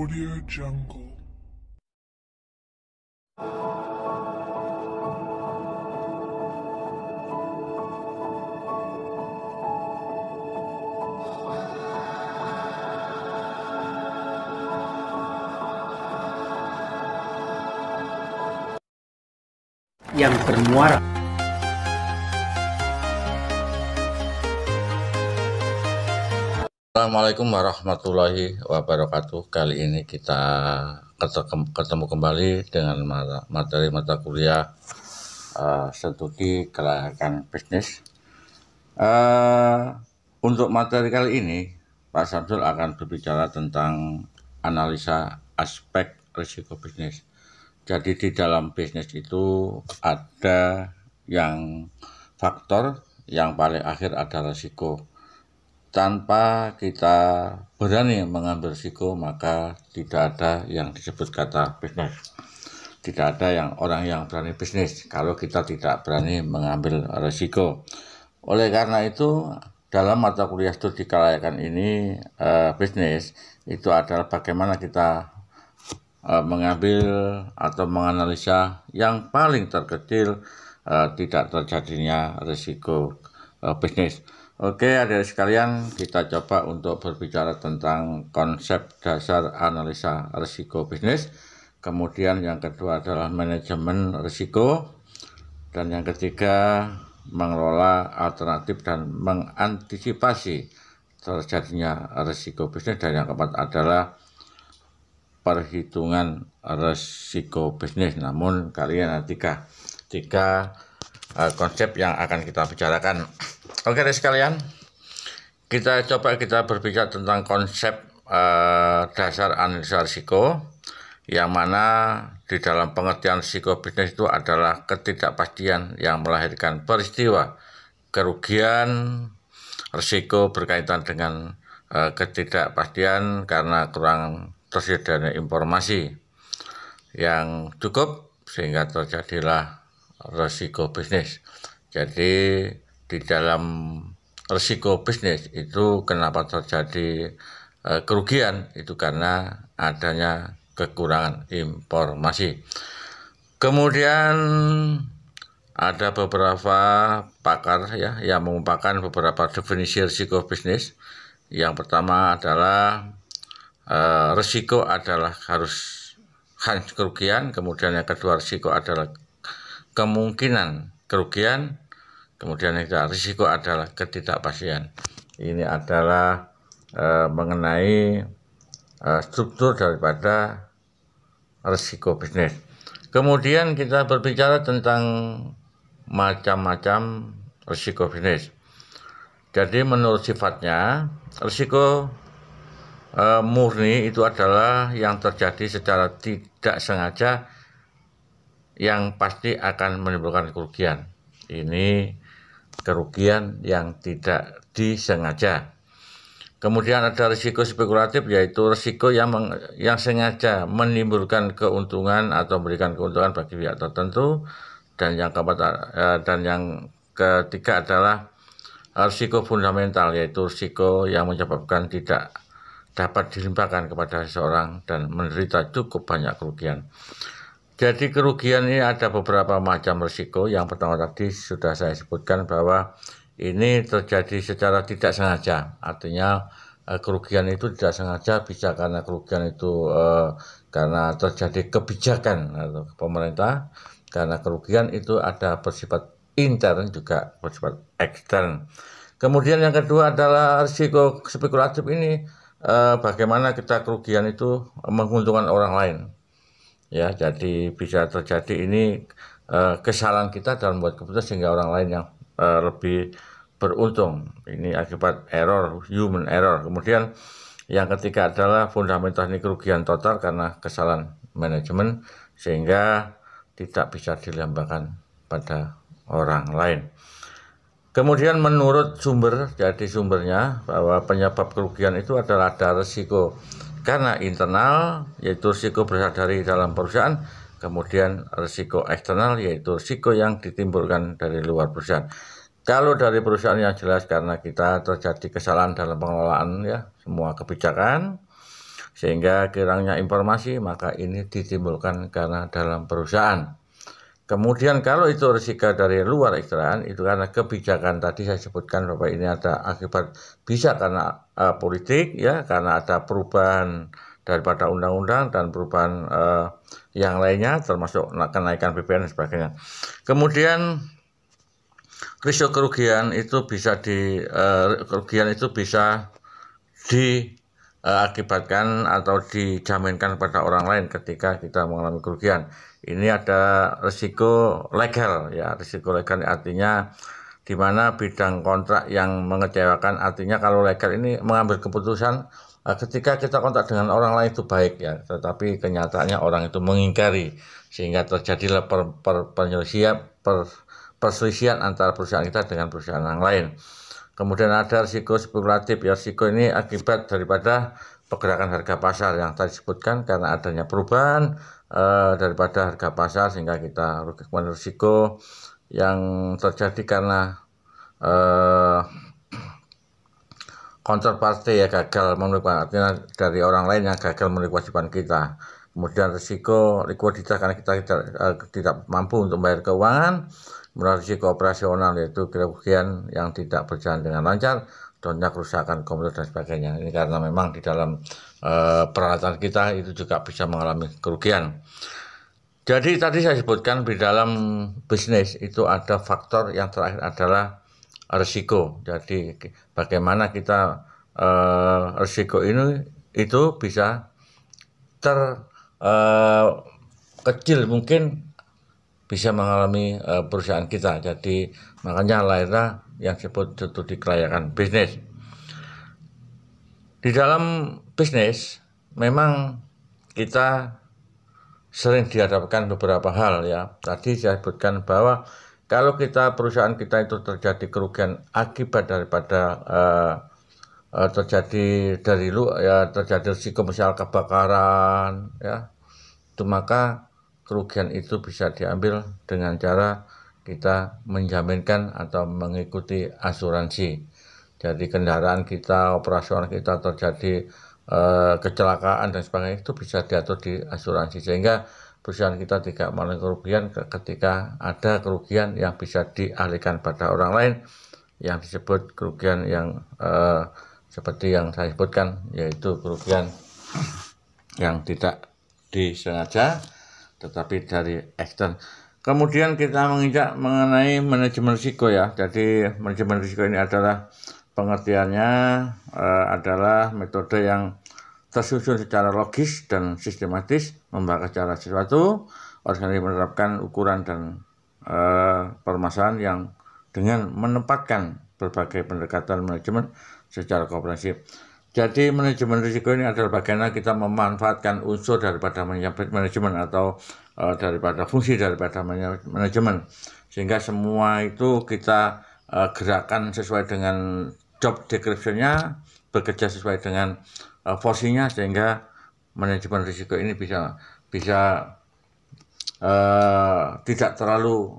Audio Jungle. Yang bermuara. Assalamualaikum warahmatullahi wabarakatuh. Kali ini kita ketemu kembali dengan materi mata kuliah studi kelayakan bisnis. Untuk materi kali ini, Pak Samsul akan berbicara tentang analisa aspek risiko bisnis. Jadi di dalam bisnis itu ada yang faktor yang paling akhir ada risiko. Tanpa kita berani mengambil risiko, maka tidak ada yang disebut kata bisnis. Tidak ada orang yang berani bisnis kalau kita tidak berani mengambil risiko. Oleh karena itu, dalam mata kuliah studi kelayakan ini, bisnis itu adalah bagaimana kita mengambil atau menganalisa yang paling terkecil tidak terjadinya risiko bisnis. Oke, adik sekalian, kita coba untuk berbicara tentang konsep dasar analisa risiko bisnis. Kemudian yang kedua adalah manajemen risiko. Dan yang ketiga, mengelola alternatif dan mengantisipasi terjadinya risiko bisnis. Dan yang keempat adalah perhitungan risiko bisnis. Namun kalian ada tiga konsep yang akan kita bicarakan. Oke sekalian, kita berbicara tentang konsep dasar analisa risiko, yang mana di dalam pengertian risiko bisnis itu adalah ketidakpastian yang melahirkan peristiwa kerugian. Risiko berkaitan dengan ketidakpastian karena kurang tersedianya informasi yang cukup sehingga terjadilah risiko bisnis. Jadi di dalam risiko bisnis itu kenapa terjadi kerugian itu karena adanya kekurangan informasi. Kemudian ada beberapa pakar yang mengumpulkan beberapa definisi risiko bisnis. Yang pertama adalah risiko adalah harus kerugian. Kemudian yang kedua, risiko adalah kemungkinan kerugian. Kemudian yang ketiga, risiko adalah ketidakpastian. Ini adalah mengenai struktur daripada risiko bisnis. Kemudian kita berbicara tentang macam-macam risiko bisnis. Jadi menurut sifatnya, risiko murni itu adalah yang terjadi secara tidak sengaja yang pasti akan menimbulkan kerugian. Ini kerugian yang tidak disengaja. Kemudian ada risiko spekulatif, yaitu risiko yang sengaja menimbulkan keuntungan atau memberikan keuntungan bagi pihak tertentu. Dan yang keempat dan yang ketiga adalah risiko fundamental, yaitu risiko yang menyebabkan tidak dapat dilimpahkan kepada seseorang dan menderita cukup banyak kerugian. Jadi kerugian ini ada beberapa macam risiko. Yang pertama tadi sudah saya sebutkan bahwa ini terjadi secara tidak sengaja. Artinya kerugian itu tidak sengaja, bisa karena kerugian itu karena terjadi kebijakan atau pemerintah. Karena kerugian itu ada bersifat intern juga bersifat ekstern. Kemudian yang kedua adalah risiko spekulatif ini, bagaimana kita kerugian itu menguntungkan orang lain. Ya, jadi bisa terjadi ini kesalahan kita dalam membuat keputusan sehingga orang lain yang lebih beruntung. Ini akibat human error. Kemudian yang ketiga adalah fundamental, ini kerugian total karena kesalahan manajemen sehingga tidak bisa dilambangkan pada orang lain. Kemudian menurut sumber, jadi sumbernya bahwa penyebab kerugian itu adalah ada risiko karena internal, yaitu risiko berasal dari dalam perusahaan. Kemudian risiko eksternal, yaitu risiko yang ditimbulkan dari luar perusahaan. Kalau dari perusahaan yang jelas karena kita terjadi kesalahan dalam pengelolaan semua kebijakan. sehingga kurangnya informasi maka ini ditimbulkan karena dalam perusahaan. Kemudian kalau itu risiko dari luar eksternal, itu karena kebijakan tadi saya sebutkan bahwa ini ada akibat, bisa karena politik ya, karena ada perubahan daripada undang-undang dan perubahan yang lainnya termasuk kenaikan BPN dan sebagainya. Kemudian risiko kerugian itu bisa diakibatkan atau dijaminkan pada orang lain ketika kita mengalami kerugian. Ini ada risiko legal ya, risiko legal artinya di mana bidang kontrak yang mengecewakan, artinya kalau legal ini mengambil keputusan ketika kita kontrak dengan orang lain itu baik ya, tetapi kenyataannya orang itu mengingkari sehingga terjadilah perselisihan antara perusahaan kita dengan perusahaan yang lain. Kemudian ada risiko spekulatif ya, risiko ini akibat daripada pergerakan harga pasar yang tadi disebutkan karena adanya perubahan daripada harga pasar sehingga kita rugi. Kemudian risiko yang terjadi karena counterparty ya gagal memenuhi, artinya dari orang lain yang gagal memenuhi kewajiban kita. Kemudian risiko likuiditas karena kita tidak mampu untuk membayar keuangan. Kemudian risiko operasional yaitu kerugian yang tidak berjalan dengan lancar, contohnya kerusakan komputer dan sebagainya. Ini karena memang di dalam peralatan kita itu juga bisa mengalami kerugian. Jadi tadi saya sebutkan di dalam bisnis itu ada faktor yang terakhir adalah risiko. Jadi bagaimana kita risiko ini itu bisa kecil mungkin bisa mengalami perusahaan kita. Jadi makanya lahirlah yang disebut studi kelayakan bisnis. Di dalam bisnis memang kita sering dihadapkan beberapa hal ya. Tadi saya sebutkan bahwa kalau perusahaan kita itu terjadi kerugian akibat daripada terjadi risiko misal kebakaran ya, itu maka kerugian itu bisa diambil dengan cara kita menjaminkan atau mengikuti asuransi. Jadi kendaraan kita, operasional kita terjadi kecelakaan dan sebagainya itu bisa diatur di asuransi sehingga perusahaan kita tidak mengalami kerugian ketika ada kerugian yang bisa dialihkan pada orang lain yang disebut kerugian yang seperti yang saya sebutkan, yaitu kerugian yang tidak disengaja tetapi dari ekstern. Kemudian kita menginjak mengenai manajemen risiko ya. Jadi manajemen risiko ini adalah pengertiannya adalah metode yang tersusun secara logis dan sistematis membahas cara sesuatu. Organisasi menerapkan ukuran dan permasalahan yang dengan menempatkan berbagai pendekatan manajemen secara komprehensif. Jadi manajemen risiko ini adalah bagaimana kita memanfaatkan unsur daripada manajemen atau daripada fungsi daripada manajemen sehingga semua itu kita gerakan sesuai dengan job description-nya, bekerja sesuai dengan porsinya sehingga manajemen risiko ini bisa tidak terlalu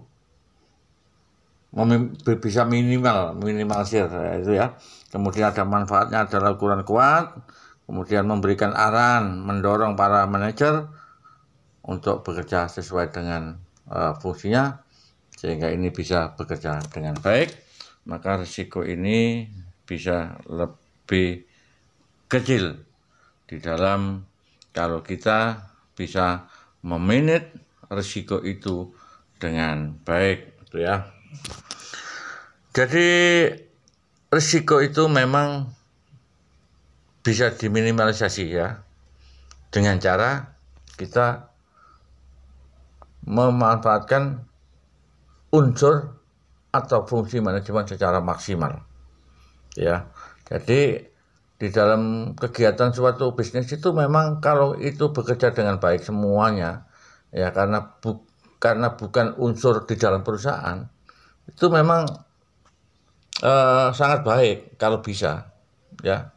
bisa minimalisir itu ya. Kemudian ada manfaatnya adalah ukuran kuat, kemudian memberikan arahan, mendorong para manajer untuk bekerja sesuai dengan fungsinya sehingga ini bisa bekerja dengan baik, maka risiko ini bisa lebih kecil di dalam kalau kita bisa memanage risiko itu dengan baik gitu ya. Jadi risiko itu memang bisa diminimalisasi ya dengan cara kita memanfaatkan unsur atau fungsi manajemen secara maksimal ya. Jadi di dalam kegiatan suatu bisnis itu memang kalau itu bekerja dengan baik semuanya ya, karena bukan unsur di dalam perusahaan itu memang sangat baik kalau bisa ya,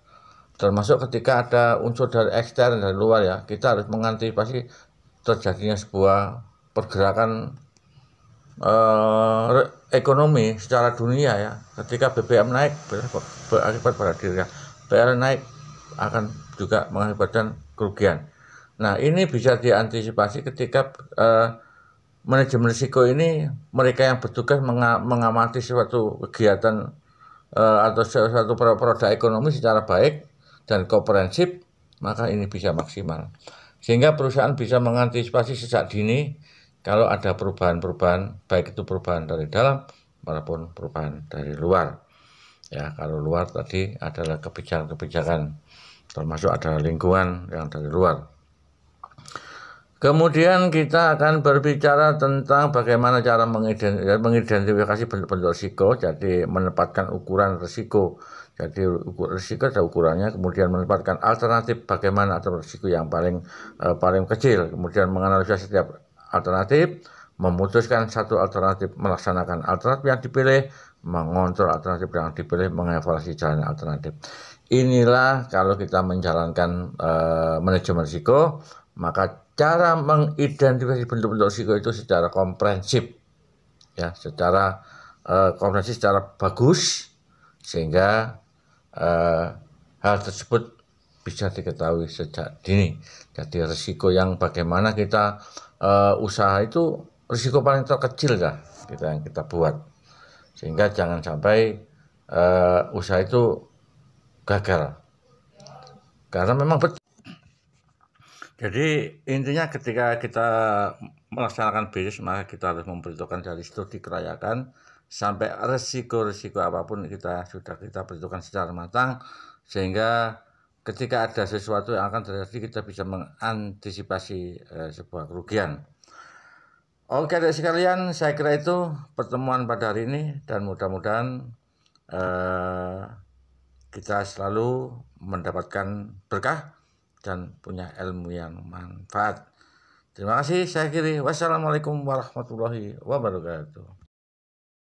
termasuk ketika ada unsur dari ekstern dari luar ya, kita harus mengantisipasi terjadinya sebuah pergerakan ekonomi secara dunia ya. Ketika BBM naik berakibat pada dirinya, PLN naik akan juga mengakibatkan kerugian. Nah, ini bisa diantisipasi ketika manajemen risiko ini mereka yang bertugas mengamati suatu kegiatan atau suatu produk ekonomi secara baik dan komprehensif, maka ini bisa maksimal. Sehingga perusahaan bisa mengantisipasi sejak dini kalau ada perubahan-perubahan, baik itu perubahan dari dalam maupun perubahan dari luar. Ya, kalau luar tadi adalah kebijakan-kebijakan, termasuk ada lingkungan yang dari luar. Kemudian kita akan berbicara tentang bagaimana cara mengidentifikasi bentuk-bentuk risiko, jadi menempatkan ukuran risiko. Jadi risiko ada ukurannya, kemudian menempatkan alternatif bagaimana atau risiko yang paling kecil, kemudian menganalisa setiap alternatif, memutuskan satu alternatif, melaksanakan alternatif yang dipilih, mengontrol alternatif yang dipilih, mengevaluasi jalan alternatif. Inilah kalau kita menjalankan manajemen risiko, maka cara mengidentifikasi bentuk-bentuk risiko itu secara komprehensif, ya, secara komprehensif, secara bagus, sehingga hal tersebut bisa diketahui sejak dini. Jadi risiko yang bagaimana kita usaha itu risiko paling terkecil lah yang kita buat, sehingga jangan sampai usaha itu gagal, karena memang betul. Jadi intinya ketika kita melaksanakan bisnis, maka kita harus memperhitungkan dari studi kelayakan sampai risiko-risiko apapun kita perhitungkan secara matang, sehingga ketika ada sesuatu yang akan terjadi kita bisa mengantisipasi sebuah kerugian. Oke adik sekalian, saya kira itu pertemuan pada hari ini, dan mudah-mudahan kita selalu mendapatkan berkah dan punya ilmu yang manfaat. Terima kasih, saya akhiri. Wassalamualaikum warahmatullahi wabarakatuh.